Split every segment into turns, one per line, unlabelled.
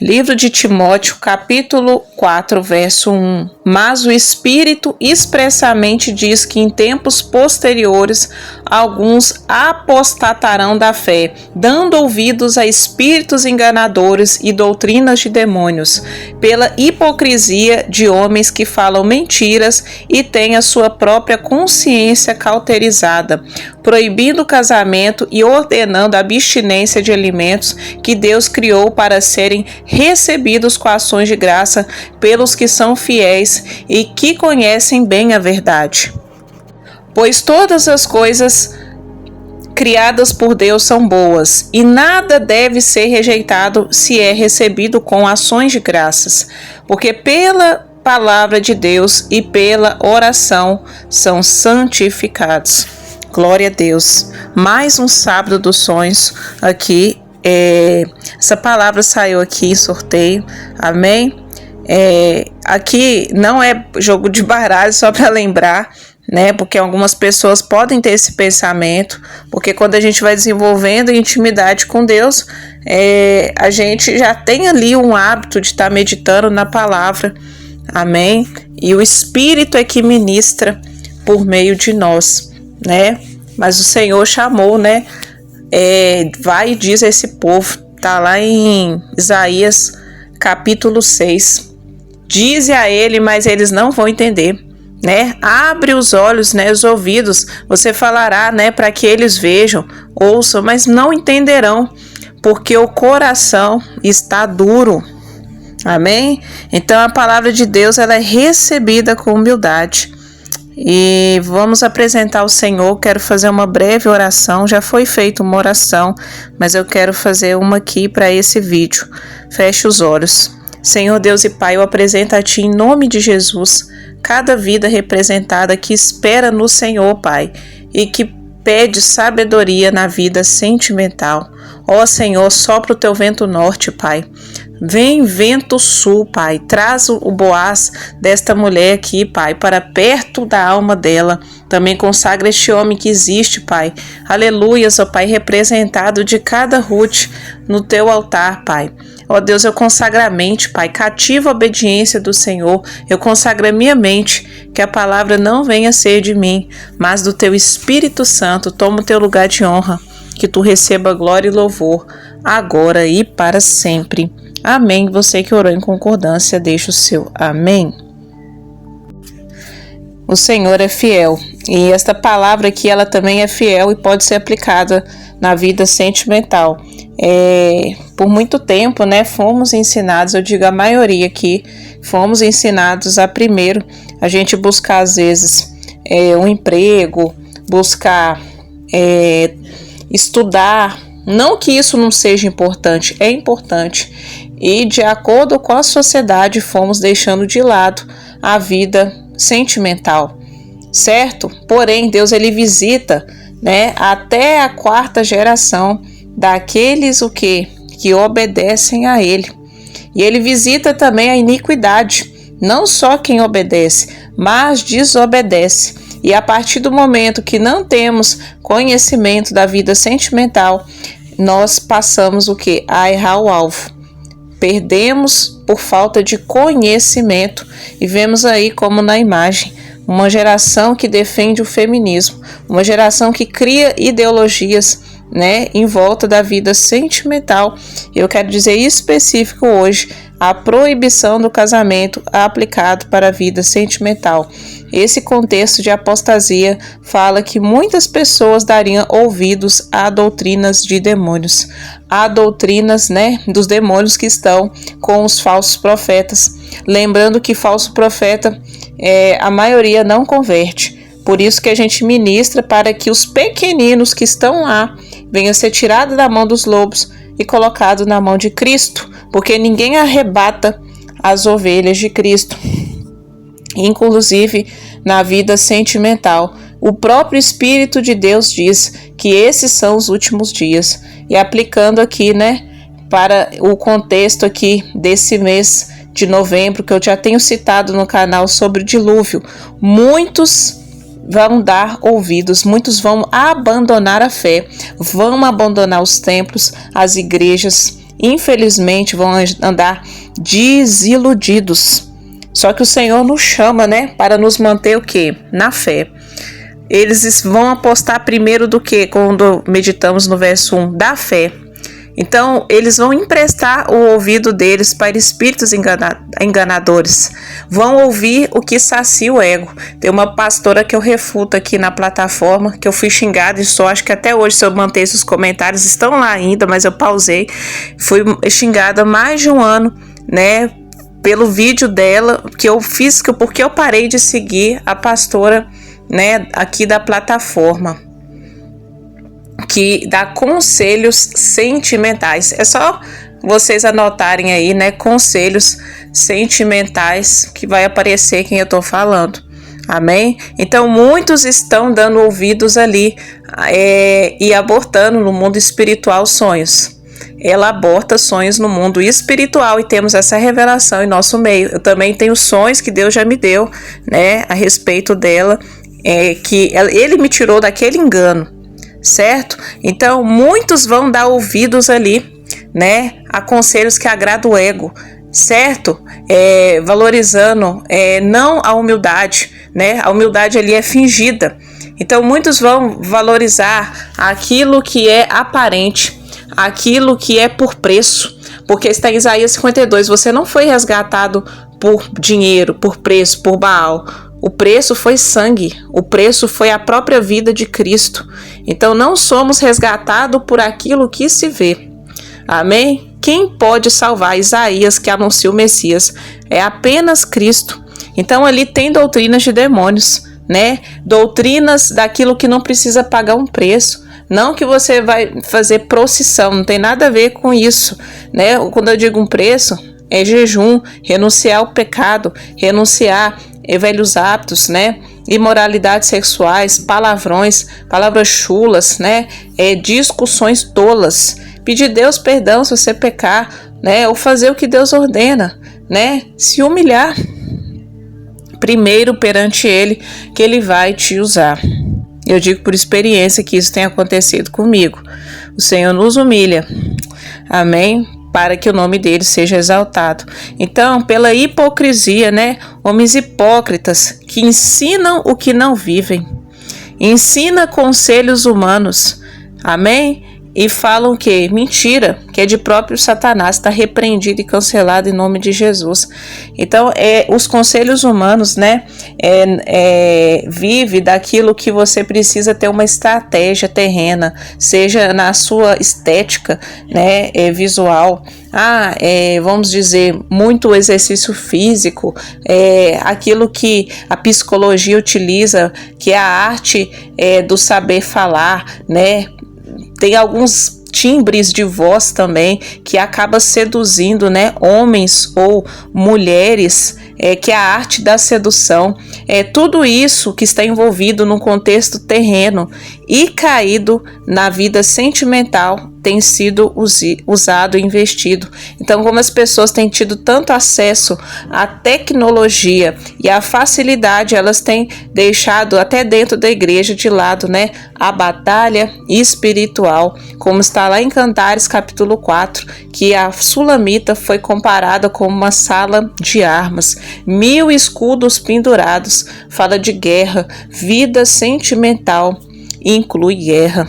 Livro de Timóteo, capítulo 4, verso 1. Mas o Espírito expressamente diz que em tempos posteriores alguns apostatarão da fé, dando ouvidos a espíritos enganadores e doutrinas de demônios, pela hipocrisia de homens que falam mentiras e têm a sua própria consciência cauterizada, proibindo o casamento e ordenando a abstinência de alimentos que Deus criou para serem recebidos com ações de graça pelos que são fiéis e que conhecem bem a verdade. Pois todas as coisas criadas por Deus são boas, e nada deve ser rejeitado se é recebido com ações de graças, porque pela palavra de Deus e pela oração são santificados. Glória a Deus. Mais um sábado dos sonhos aqui. Essa palavra saiu aqui em sorteio. Amém? Aqui não é jogo de baralho, só para lembrar, né? Porque algumas pessoas podem ter esse pensamento, porque quando a gente vai desenvolvendo intimidade com Deus, a gente já tem ali um hábito de estar meditando na palavra. Amém? E o Espírito é que ministra por meio de nós, né? Mas o Senhor chamou, né? Vai e diz a esse povo, tá lá em Isaías capítulo 6. Dize a ele, mas eles não vão entender, né? Abre os olhos, né? Os ouvidos, você falará, né? Para que eles vejam, ouçam, mas não entenderão, porque o coração está duro. Amém? Então a palavra de Deus, ela é recebida com humildade. E vamos apresentar ao Senhor. Quero fazer uma breve oração. Já foi feita uma oração, mas eu quero fazer uma aqui para esse vídeo. Feche os olhos. Senhor Deus e Pai, eu apresento a Ti em nome de Jesus cada vida representada que espera no Senhor, Pai, e que pede sabedoria na vida sentimental. Ó Senhor, sopra o Teu vento norte, Pai. Vem vento sul, Pai, traz o Boaz desta mulher aqui, Pai, para perto da alma dela. Também consagra este homem que existe, Pai. Aleluias, ó Pai, representado de cada Ruth no Teu altar, Pai. Ó Deus, eu consagro a mente, Pai, cativa a obediência do Senhor. Eu consagro a minha mente, que a palavra não venha ser de mim, mas do Teu Espírito Santo. Toma o Teu lugar de honra, que Tu receba glória e louvor, agora e para sempre. Amém. Você que orou em concordância, deixa o seu amém. O Senhor é fiel. E esta palavra aqui, ela também é fiel e pode ser aplicada na vida sentimental. Por muito tempo, né, fomos ensinados, eu digo a maioria aqui, fomos ensinados a primeiro a gente buscar às vezes um emprego, buscar estudar. Não que isso não seja importante, é importante. E de acordo com a sociedade, fomos deixando de lado a vida sentimental, certo? Porém, Deus, ele visita, né, até a 4ª geração daqueles que obedecem a ele. E ele visita também a iniquidade, não só quem obedece, mas desobedece. E a partir do momento que não temos conhecimento da vida sentimental, nós passamos a errar o alvo. Perdemos por falta de conhecimento e vemos aí como na imagem uma geração que defende o feminismo, uma geração que cria ideologias, né, em volta da vida sentimental. Eu quero dizer específico hoje a proibição do casamento aplicado para a vida sentimental. Esse contexto de apostasia fala que muitas pessoas dariam ouvidos a doutrinas de demônios, a doutrinas, né, dos demônios que estão com os falsos profetas. Lembrando que falso profeta, a maioria não converte. Por isso que a gente ministra para que os pequeninos que estão lá venham ser tirados da mão dos lobos e colocados na mão de Cristo, porque ninguém arrebata as ovelhas de Cristo. Inclusive na vida sentimental, o próprio Espírito de Deus diz que esses são os últimos dias. E aplicando aqui, né, para o contexto aqui desse mês de novembro, que eu já tenho citado no canal sobre o dilúvio, muitos vão dar ouvidos, muitos vão abandonar a fé, vão abandonar os templos, as igrejas, infelizmente vão andar desiludidos. Só que o Senhor nos chama, né, para nos manter o quê? Na fé. Eles vão apostar primeiro do que? Quando meditamos no verso 1, da fé. Então, eles vão emprestar o ouvido deles para espíritos enganadores. Vão ouvir o que sacia o ego. Tem uma pastora que eu refuto aqui na plataforma, que eu fui xingada e só acho que até hoje, se eu manter esses comentários, estão lá ainda, mas eu pausei. Fui xingada há mais de um ano, né, pelo vídeo dela, que eu fiz porque eu parei de seguir a pastora, né, aqui da plataforma, que dá conselhos sentimentais. É só vocês anotarem aí, né, conselhos sentimentais, que vai aparecer quem eu tô falando. Amém? Então muitos estão dando ouvidos ali e abortando no mundo espiritual sonhos. Ela aborta sonhos no mundo espiritual e temos essa revelação em nosso meio. Eu também tenho sonhos que Deus já me deu, né, a respeito dela, que ele me tirou daquele engano, certo? Então muitos vão dar ouvidos ali, né, a conselhos que agradam o ego, certo? Valorizando não a humildade, né? A humildade ali é fingida. Então muitos vão valorizar aquilo que é aparente, aquilo que é por preço, porque está em Isaías 52, você não foi resgatado por dinheiro, por preço, por Baal. O preço foi sangue, o preço foi a própria vida de Cristo. Então não somos resgatados por aquilo que se vê. Amém? Quem pode salvar? Isaías, que anuncia o Messias, é apenas Cristo. Então ali tem doutrinas de demônios, né? Doutrinas daquilo que não precisa pagar um preço. Não que você vai fazer procissão, não tem nada a ver com isso, né? Quando eu digo um preço, é jejum, renunciar ao pecado, renunciar velhos hábitos, né? Imoralidades sexuais, palavrões, palavras chulas, né? Discussões tolas. Pedir Deus perdão se você pecar, né? Ou fazer o que Deus ordena, né? Se humilhar primeiro perante Ele, que Ele vai te usar. Eu digo por experiência que isso tem acontecido comigo. O Senhor nos humilha. Amém? Para que o nome dele seja exaltado. Então, pela hipocrisia, né? Homens hipócritas que ensinam o que não vivem. Ensina conselhos humanos. Amém? E falam que mentira, que é de próprio Satanás, está repreendido e cancelado em nome de Jesus. Então, os conselhos humanos, né, vive daquilo que você precisa ter uma estratégia terrena, seja na sua estética, né, visual. Vamos dizer, muito exercício físico, aquilo que a psicologia utiliza, que é a arte do saber falar, né? Tem alguns timbres de voz também que acaba seduzindo, né, homens ou mulheres, que é a arte da sedução. Tudo isso que está envolvido num contexto terreno e caído na vida sentimental tem sido usado e investido. Então, como as pessoas têm tido tanto acesso à tecnologia e à facilidade, elas têm deixado até dentro da igreja de lado, né, a batalha espiritual, como está lá em Cantares capítulo 4, que a Sulamita foi comparada com uma sala de armas, 1000 escudos pendurados, fala de guerra, vida sentimental inclui guerra.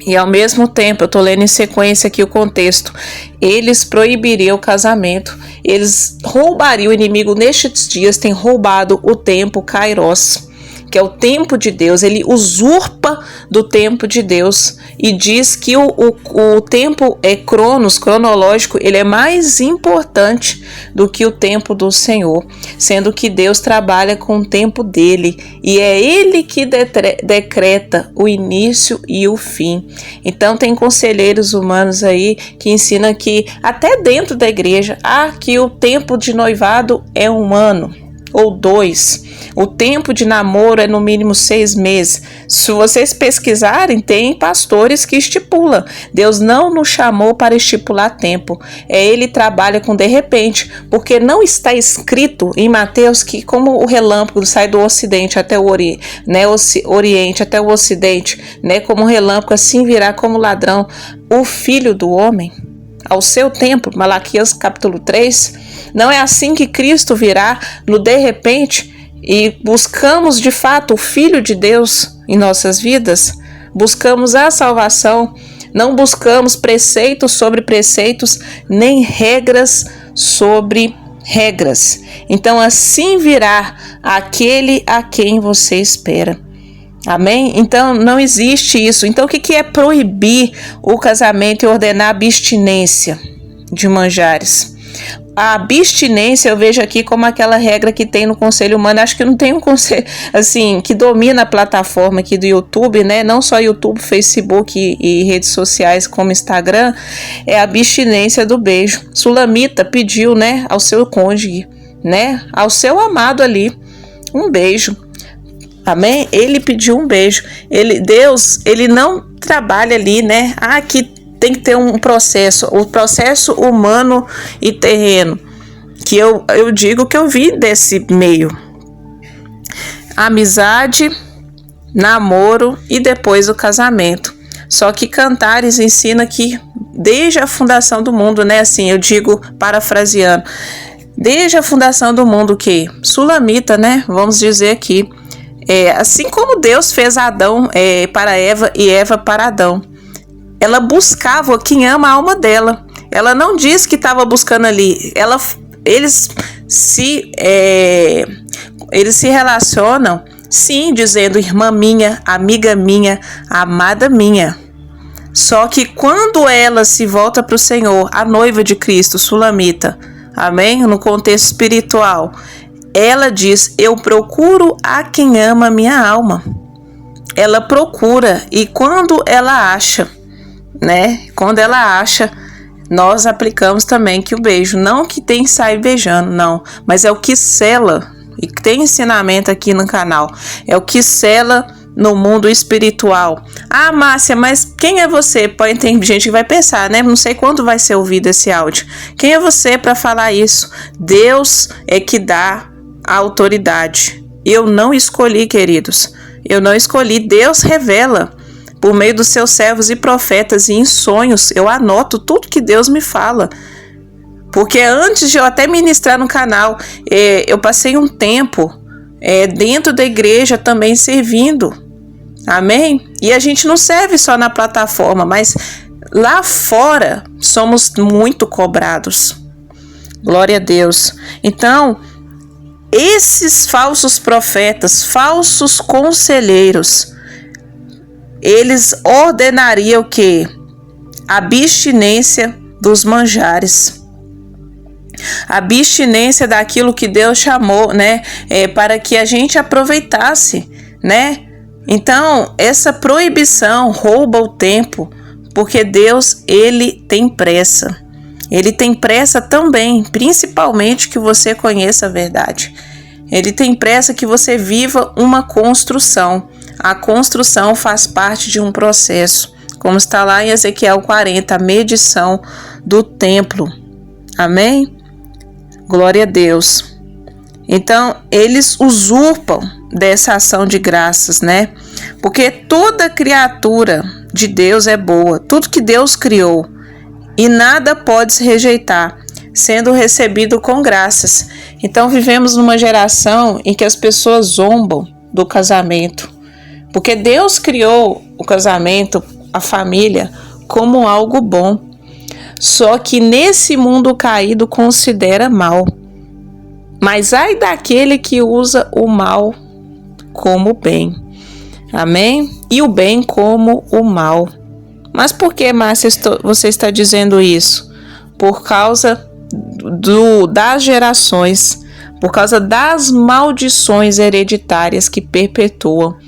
E ao mesmo tempo, eu estou lendo em sequência aqui o contexto, eles proibiriam o casamento, eles roubariam, o inimigo nestes dias tem roubado o tempo Kairos, que é o tempo de Deus. Ele usurpa do tempo de Deus e diz que o tempo cronológico, ele é mais importante do que o tempo do Senhor, sendo que Deus trabalha com o tempo dele e é ele que decreta o início e o fim. Então tem conselheiros humanos aí que ensinam que até dentro da igreja, que o tempo de noivado é 1 ano ou 2. O tempo de namoro é no mínimo 6 meses. Se vocês pesquisarem, tem pastores que estipulam. Deus não nos chamou para estipular tempo. Ele trabalha com de repente, porque não está escrito em Mateus que como o relâmpago sai do ocidente até o oriente até o ocidente, né, como um relâmpago assim virá como ladrão o Filho do Homem. ao seu tempo, Malaquias capítulo 3, não é assim que Cristo virá no de repente e buscamos de fato o Filho de Deus em nossas vidas, buscamos a salvação, não buscamos preceitos sobre preceitos, nem regras sobre regras. Então assim virá aquele a quem você espera. Amém? Então não existe isso. Então o que é proibir o casamento e ordenar abstinência de manjares? A abstinência eu vejo aqui como aquela regra que tem no Conselho Humano. Acho que não tem um conselho assim que domina a plataforma aqui do YouTube, né? Não só YouTube, Facebook e redes sociais como Instagram. É a abstinência do beijo. Sulamita pediu, né, ao seu cônjuge, né, ao seu amado ali, um beijo. Amém? Ele pediu um beijo. Deus, ele não trabalha ali, né? Que tem que ter um processo, o processo humano e terreno, que eu digo que eu vi desse meio. Amizade, namoro e depois o casamento. Só que Cantares ensina que desde a fundação do mundo, né? Assim, eu digo parafraseando, desde a fundação do mundo que Sulamita, né? Vamos dizer aqui, assim como Deus fez Adão para Eva e Eva para Adão, ela buscava quem ama a alma dela. Ela não disse que estava buscando ali. Eles se relacionam, sim, dizendo irmã minha, amiga minha, amada minha. Só que quando ela se volta para o Senhor, a noiva de Cristo, Sulamita, amém? No contexto espiritual, ela diz, eu procuro a quem ama a minha alma. Ela procura e quando ela acha, né? Quando ela acha, nós aplicamos também que o beijo, não que tem que sair beijando, não, mas é o que sela, e tem ensinamento aqui no canal, é o que sela no mundo espiritual. Márcia, mas quem é você? Tem gente que vai pensar, né? Não sei quando vai ser ouvido esse áudio. Quem é você para falar isso? Deus é que dá a autoridade. Eu não escolhi, queridos. Eu não escolhi. Deus revela por meio dos seus servos e profetas, e em sonhos eu anoto tudo que Deus me fala. Porque antes de eu até ministrar no canal, eu passei um tempo dentro da igreja também servindo. Amém? E a gente não serve só na plataforma, mas lá fora somos muito cobrados. Glória a Deus. Então, esses falsos profetas, falsos conselheiros, eles ordenariam o quê? Abstinência dos manjares. Abstinência daquilo que Deus chamou, né? Para que a gente aproveitasse, né? Então, essa proibição rouba o tempo, porque Deus, ele tem pressa. Ele tem pressa também, principalmente que você conheça a verdade. Ele tem pressa que você viva uma construção. A construção faz parte de um processo, como está lá em Ezequiel 40, a medição do templo. Amém? Glória a Deus. Então, eles usurpam dessa ação de graças, né? Porque toda criatura de Deus é boa, tudo que Deus criou, e nada pode se rejeitar, sendo recebido com graças. Então, vivemos numa geração em que as pessoas zombam do casamento, porque Deus criou o casamento, a família, como algo bom. Só que nesse mundo caído considera mal. Mas ai daquele que usa o mal como bem. Amém? E o bem como o mal. Mas por que, Márcia, você está dizendo isso? Por causa das gerações, por causa das maldições hereditárias que perpetuam.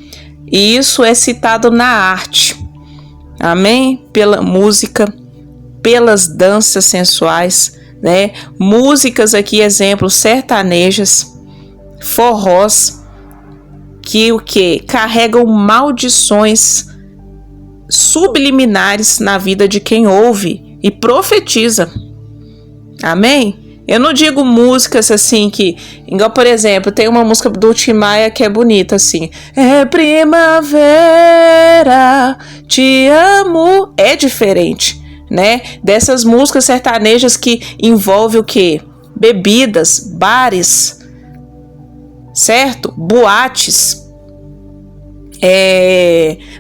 E isso é citado na arte. Amém? Pela música, pelas danças sensuais, né? Músicas aqui, exemplos, sertanejas, forrós, que o que? Carregam maldições subliminares na vida de quem ouve e profetiza. Amém? Eu não digo músicas assim que, igual por exemplo, tem uma música do Tim Maia que é bonita assim. É primavera, te amo. É diferente, né? Dessas músicas sertanejas que envolve o quê? Bebidas, bares, certo? Boates,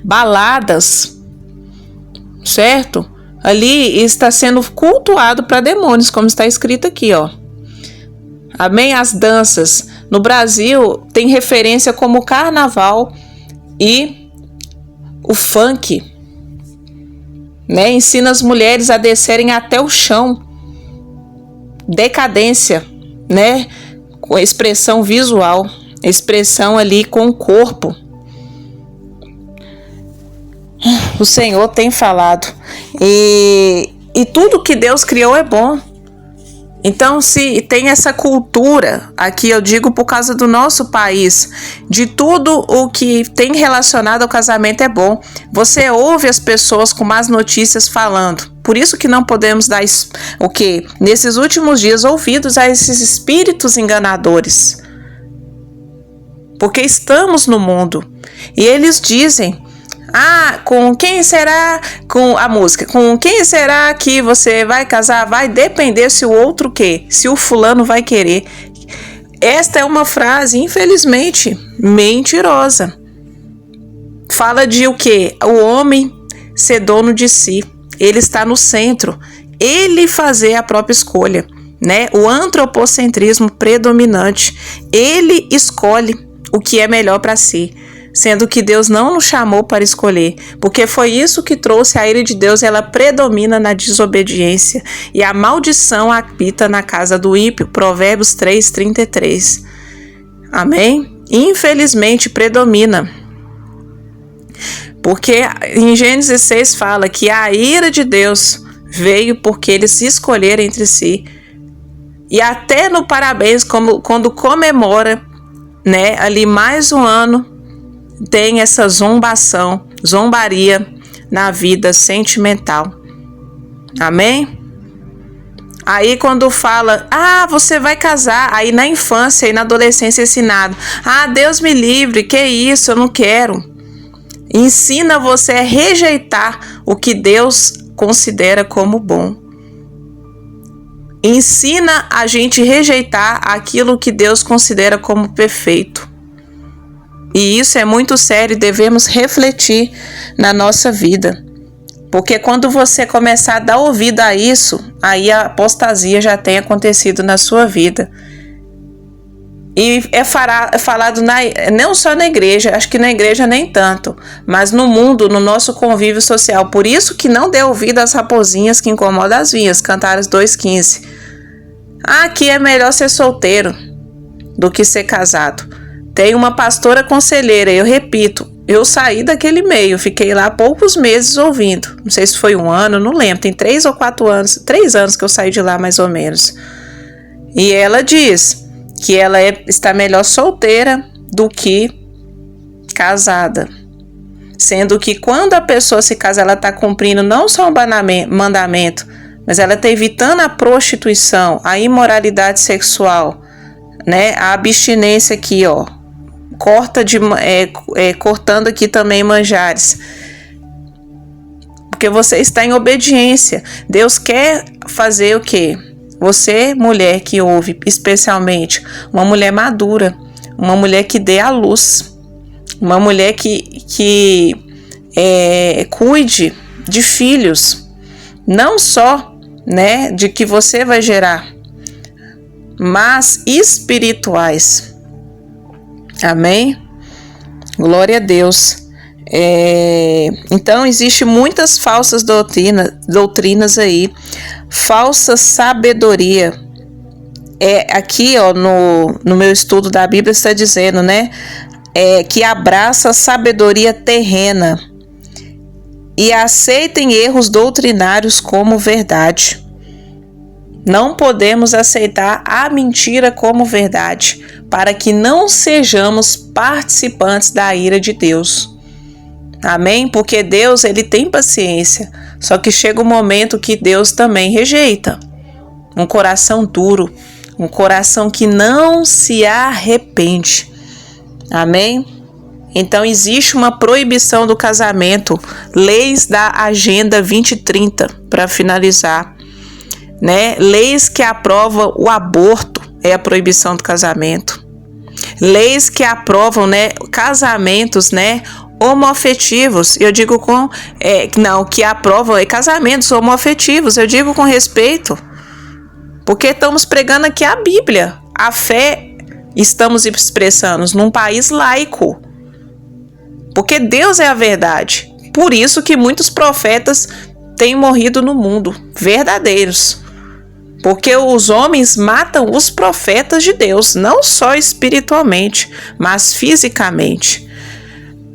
baladas, certo? Ali está sendo cultuado para demônios, como está escrito aqui, ó. Amém? As danças. No Brasil tem referência como o carnaval e o funk, né? Ensina as mulheres a descerem até o chão. Decadência, né? Com expressão visual, expressão ali com o corpo. O Senhor tem falado. E tudo que Deus criou é bom. Então, se tem essa cultura, aqui eu digo por causa do nosso país, de tudo o que tem relacionado ao casamento é bom. Você ouve as pessoas com más notícias falando. Por isso que não podemos dar o quê? Nesses últimos dias, ouvidos a esses espíritos enganadores. Porque estamos no mundo. E eles dizem: com quem será, com a música, com quem será que você vai casar? Vai depender se o outro quer, se o fulano vai querer. Esta é uma frase, infelizmente, mentirosa. Fala de o quê? O homem ser dono de si. Ele está no centro. Ele fazer a própria escolha, né? O antropocentrismo predominante. Ele escolhe o que é melhor para si. Sendo que Deus não nos chamou para escolher, porque foi isso que trouxe a ira de Deus. Ela predomina na desobediência e a maldição habita na casa do ímpio. Provérbios 3:33. Amém? Infelizmente predomina, porque em Gênesis 6 fala que a ira de Deus veio porque eles se escolheram entre si. E até no parabéns, quando comemora, né, ali mais um ano, tem essa zombaria na vida sentimental. Amém? Aí quando fala, você vai casar, aí na infância e na adolescência é ensinado, Deus me livre, que isso, eu não quero. Ensina você a rejeitar o que Deus considera como bom. Ensina a gente rejeitar aquilo que Deus considera como perfeito. E isso é muito sério e devemos refletir na nossa vida. Porque quando você começar a dar ouvido a isso, aí a apostasia já tem acontecido na sua vida. E é falado não só na igreja, acho que na igreja nem tanto, mas no mundo, no nosso convívio social. Por isso que não dê ouvido às raposinhas que incomodam as vinhas, Cantares 2:15. Que é melhor ser solteiro do que ser casado. Tem uma pastora conselheira, eu repito, eu saí daquele meio, fiquei lá poucos meses ouvindo, não sei se foi 1 ano, não lembro, tem 3 ou 4 anos, 3 anos que eu saí de lá mais ou menos. E ela diz que ela está melhor solteira do que casada, sendo que quando a pessoa se casa, ela está cumprindo não só um mandamento, mas ela está evitando a prostituição, a imoralidade sexual, né? A abstinência aqui, ó. Cortando aqui também manjares. Porque você está em obediência. Deus quer fazer o quê? Você, mulher que ouve, especialmente, uma mulher madura, uma mulher que dê à luz, uma mulher que cuide de filhos, não só, né, de que você vai gerar, mas espirituais. Amém? Glória a Deus. Então, existe muitas falsas doutrinas aí, falsa sabedoria. Aqui, ó, no meu estudo da Bíblia está dizendo, né, que abraça a sabedoria terrena e aceitem erros doutrinários como verdade. Não podemos aceitar a mentira como verdade, para que não sejamos participantes da ira de Deus. Amém? Porque Deus, ele tem paciência, só que chega um momento que Deus também rejeita. Um coração duro, um coração que não se arrepende. Amém? Então existe uma proibição do casamento, leis da Agenda 2030, para finalizar, né? Leis que aprovam o aborto é a proibição do casamento. Leis que aprovam, né, casamentos, né, homoafetivos. Eu digo que aprovam casamentos homoafetivos. Eu digo com respeito, porque estamos pregando aqui a Bíblia. A fé estamos expressando num país laico. Porque Deus é a verdade. Por isso que muitos profetas têm morrido no mundo, verdadeiros. Porque os homens matam os profetas de Deus, não só espiritualmente, mas fisicamente.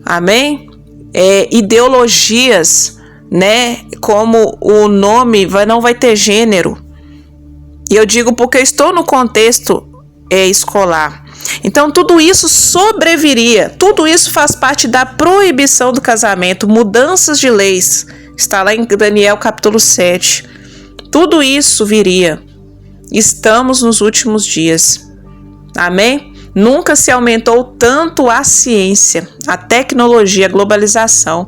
Amém? Ideologias, né? Como o nome não vai ter gênero. E eu digo porque eu estou no contexto escolar. Então tudo isso sobreviria, tudo isso faz parte da proibição do casamento, mudanças de leis, está lá em Daniel capítulo 7, tudo isso viria. Estamos nos últimos dias, amém? Nunca se aumentou tanto a ciência, a tecnologia, a globalização,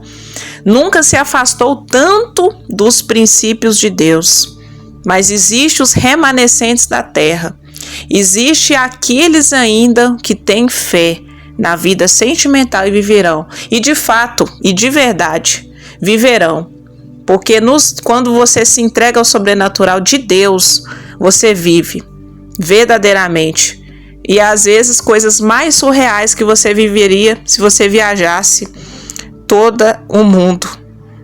nunca se afastou tanto dos princípios de Deus, mas existem os remanescentes da terra. Existe aqueles ainda que têm fé na vida sentimental e viverão. E de fato, e de verdade, viverão. Porque quando você se entrega ao sobrenatural de Deus, você vive verdadeiramente. E às vezes coisas mais surreais que você viveria se você viajasse todo o mundo.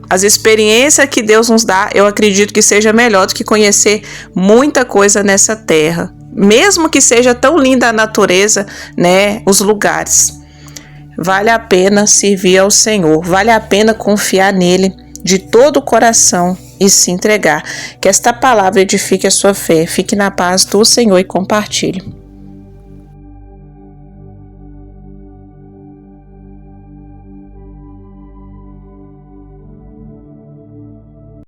As experiências que Deus nos dá, eu acredito que seja melhor do que conhecer muita coisa nessa terra. Mesmo que seja tão linda a natureza, né, os lugares. Vale a pena servir ao Senhor, vale a pena confiar nele de todo o coração e se entregar. Que esta palavra edifique a sua fé. Fique na paz do Senhor e compartilhe.